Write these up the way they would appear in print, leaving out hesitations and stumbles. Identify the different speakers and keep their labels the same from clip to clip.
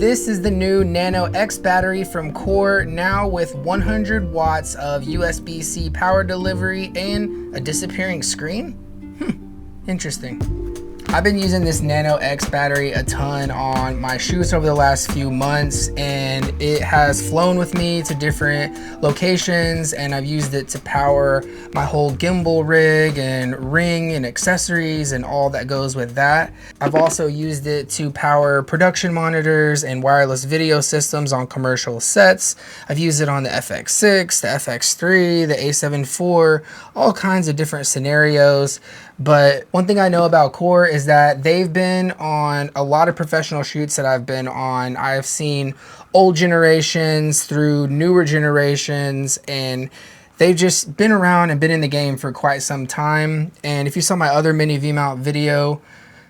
Speaker 1: This is the new Nano X battery from Core, now with 100 watts of USB-C power delivery and a disappearing screen? Interesting. I've been using this Nano X battery a ton on my shoots over the last few months, and it has flown with me to different locations, and I've used it to power my whole gimbal rig and ring and accessories and all that goes with that. I've also used it to power production monitors and wireless video systems on commercial sets. I've used it on the FX6, the FX3, the A7 IV, all kinds of different scenarios. But one thing I know about Core is that they've been on a lot of professional shoots that I've been on. I've seen old generations through newer generations, and they've just been around and been in the game for quite some time. And if you saw my other mini V-mount video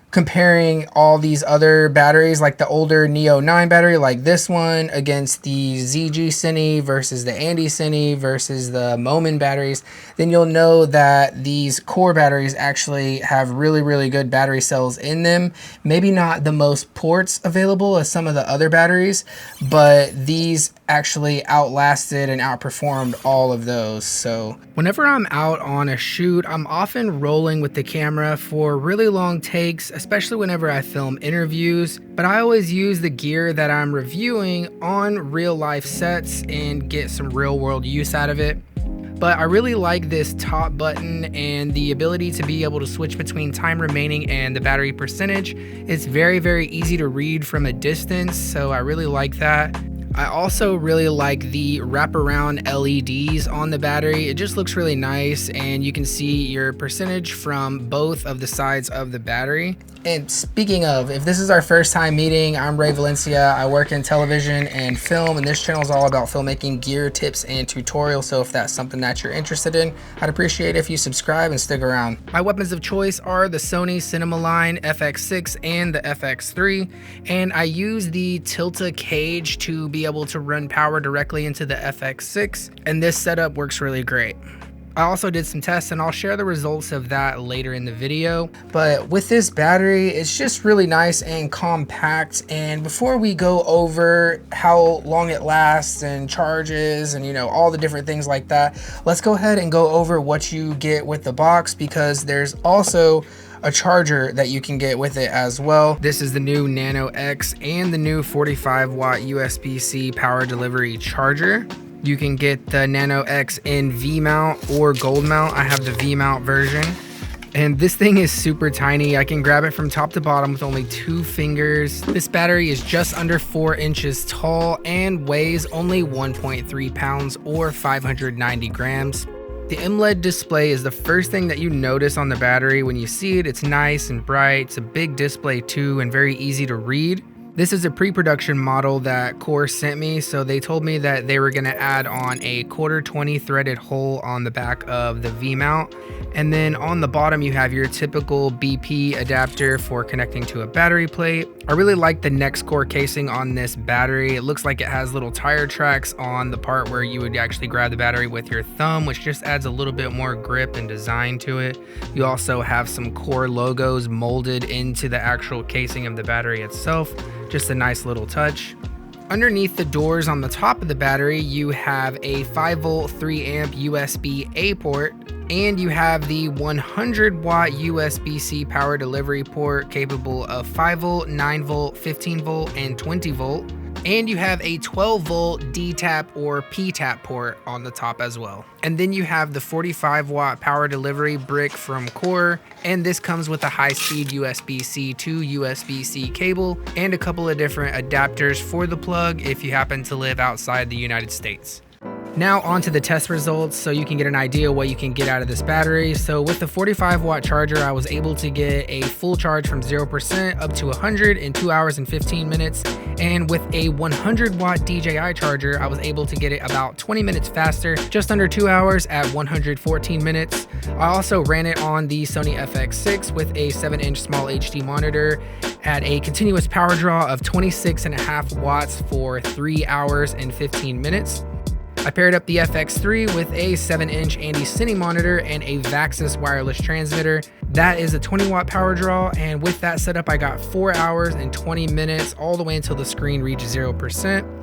Speaker 1: comparing all these other batteries, like the older Neo 9 battery like this one against the ZG Cine versus the Andy Cine versus the Momin batteries, then you'll know that these Core batteries actually have really good battery cells in them. Maybe not the most ports available as some of the other batteries, but these actually outlasted and outperformed all of those. So whenever I'm out on a shoot, I'm often rolling with the camera for really long takes, especially whenever I film interviews, but I always use the gear that I'm reviewing on real life sets and get some real world use out of it. But I really like this top button and the ability to be able to switch between time remaining and the battery percentage. It's very easy to read from a distance, so I really like that. I also really like the wraparound LEDs on the battery. It just looks really nice, and you can see your percentage from both of the sides of the battery. And speaking of, if this is our first time meeting, I'm Valencia. I work in television and film, and this channel is all about filmmaking gear tips and tutorials. So if that's something that you're interested in, I'd appreciate it if you subscribe and stick around. My weapons of choice are the Sony Cinema Line FX6 and the FX3, and I use the TILTA cage to be able to run power directly into the FX6, and this setup works really great. I also did some tests, and I'll share the results of that later in the video. But with this battery, it's just really nice and compact. And before we go over how long it lasts and charges and, you know, all the different things like that, let's go ahead and go over what you get with the box, because there's also a charger that you can get with it as well. This is the new Nano X and the new 45 watt USB-C power delivery charger. You can get the Nano X in V-mount or gold mount. I have the V-mount version. And this thing is super tiny. I can grab it from top to bottom with only 2 fingers. This battery is just under 4 inches tall and weighs only 1.3 pounds or 590 grams. The EMLED display is the first thing that you notice on the battery. When you see it, it's nice and bright. It's a big display too, and very easy to read. This is a pre-production model that Core sent me, so they told me that they were going to add on a 1/4 threaded hole on the back of the V-mount, and then on the bottom you have your typical BP adapter for connecting to a battery plate. I really like the Next Core casing on this battery. It looks like it has little tire tracks on the part where you would actually grab the battery with your thumb, which just adds a little bit more grip and design to it. You also have some Core logos molded into the actual casing of the battery itself. Just a nice little touch. Underneath the doors on the top of the battery, you have a 5-volt 3-amp USB-A port, and you have the 100-watt USB-C power delivery port capable of 5-volt, 9-volt, 15-volt, and 20-volt. And you have a 12-volt D-tap or P-tap port on the top as well. And then you have the 45-watt power delivery brick from Core, and this comes with a high-speed USB-C to USB-C cable and a couple of different adapters for the plug if you happen to live outside the United States. Now onto the test results, so you can get an idea what you can get out of this battery. So with the 45-watt charger, I was able to get a full charge from 0% up to 100 in 2 hours and 15 minutes. And with a 100-watt DJI charger, I was able to get it about 20 minutes faster, just under 2 hours at 114 minutes. I also ran it on the Sony FX6 with a 7-inch small HD monitor at a continuous power draw of 26.5 watts for 3 hours and 15 minutes. I paired up the FX3 with a 7-inch Andy Cine monitor and a Vaxis wireless transmitter. That is a 20-watt power draw, and with that setup, I got 4 hours and 20 minutes all the way until the screen reached 0%.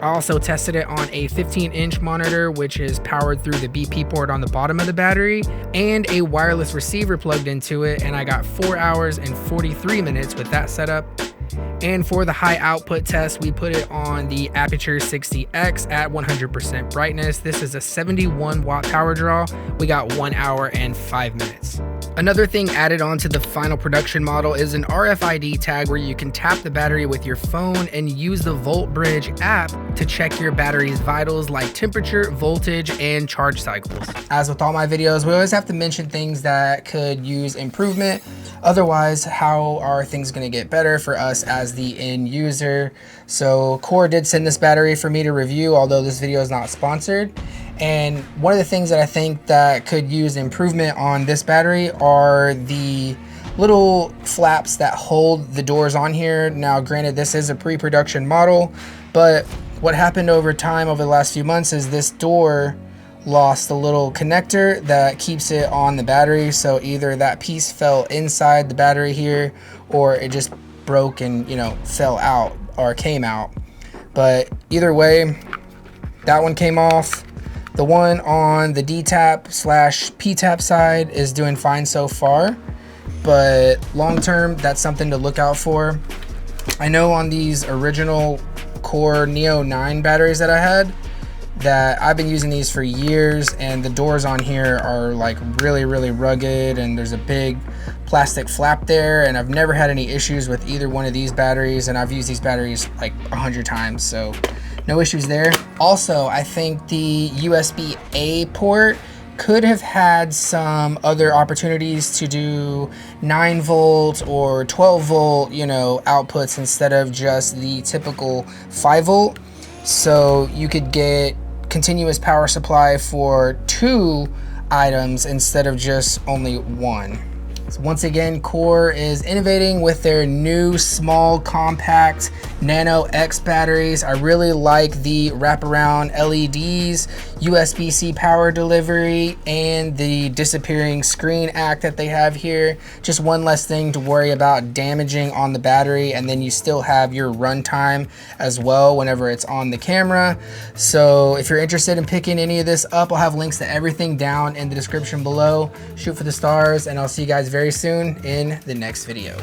Speaker 1: I also tested it on a 15-inch monitor, which is powered through the BP port on the bottom of the battery, and a wireless receiver plugged into it, and I got 4 hours and 43 minutes with that setup. And for the high output test, we put it on the Aperture 60X at 100% brightness. This is a 71-watt power draw. We got 1 hour and 5 minutes. Another thing added onto the final production model is an RFID tag where you can tap the battery with your phone and use the VoltBridge app to check your battery's vitals like temperature, voltage, and charge cycles. As with all my videos, we always have to mention things that could use improvement. Otherwise, how are things going to get better for us as the end user? So Core did send this battery for me to review, although this video is not sponsored. And one of the things that I think that could use improvement on this battery are the little flaps that hold the doors on here. Now, granted, this is a pre-production model, but what happened over time over the last few months is this door lost a little connector that keeps it on the battery. So either that piece fell inside the battery here, or it just broke and, you know, fell out or came out. But either way, that one came off. The one on the D-tap/P-tap side is doing fine so far, but long term, that's something to look out for. I know on these original Core Neo 9 batteries that I had, that I've been using these for years, and the doors on here are like really rugged, and there's a big plastic flap there, and I've never had any issues with either one of these batteries, and I've used these batteries like 100 times, so no issues there. Also, I think the USB-A port could have had some other opportunities to do 9 volt or 12 volt, you know, outputs instead of just the typical 5 volt. So you could get continuous power supply for 2 items instead of just only 1. So once again, Core is innovating with their new small compact Nano X batteries. I really like the wraparound LEDs, USB-C power delivery, and the disappearing screen act that they have here. Just one less thing to worry about damaging on the battery, and then you still have your runtime as well whenever it's on the camera. So if you're interested in picking any of this up, I'll have links to everything down in the description below. Shoot for the stars, and I'll see you guys very soon in the next video.